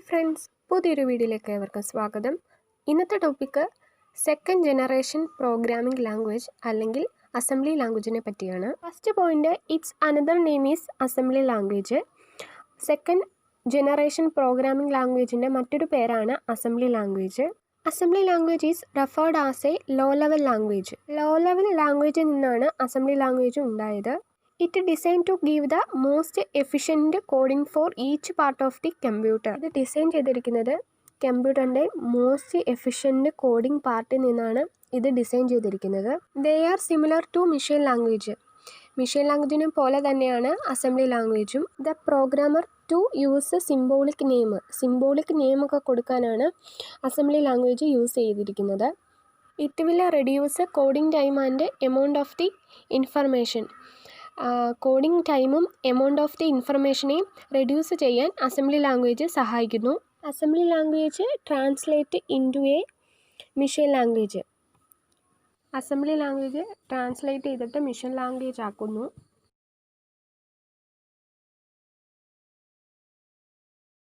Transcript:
Hi friends, പുതിയൊരു വീഡിയോയിലേക്ക് ഏവർക്കും സ്വാഗതം. ഇന്നത്തെ topic second generation programming language അല്ലെങ്കിൽ അസംബ്ലി ലാംഗ്വേജിനെ പറ്റിയാണ്. First point, its another name is assembly language. Second generation programming ലാംഗ്വേജിൻ്റെ മറ്റൊരു പേരാണ് assembly language. Assembly language is referred as a low level language. Low level ലാംഗ്വേജിൽ നിന്നാണ് അസംബ്ലി ലാംഗ്വേജ് ഉണ്ടായത്. It design to give the most efficient coding for each part of the computer. ഇത് design ചെയ്തിരിക്കുന്നത് കമ്പ്യൂട്ടറിൻ്റെ most efficient coding പാർട്ടിൽ നിന്നാണ് ഇത് design ചെയ്തിരിക്കുന്നത്. They are similar to machine language. Machine ലാംഗ്വേജിനെ പോലെ തന്നെയാണ് അസംബ്ലി ലാംഗ്വേജും. The programmer to use symbolic name. Symbolic നെയിമൊക്കെ കൊടുക്കാനാണ് അസംബ്ലി ലാംഗ്വേജ് യൂസ് ചെയ്തിരിക്കുന്നത്. It will reduce coding time and amount of the information. Coding ടൈമും എമൗണ്ട് ഓഫ് ദി ഇൻഫർമേഷനെയും reduce ചെയ്യാൻ അസംബ്ലി ലാംഗ്വേജ് സഹായിക്കുന്നു. Assembly language translate into a machine language. Assembly language translate ചെയ്തിട്ട് machine language ആക്കുന്നു.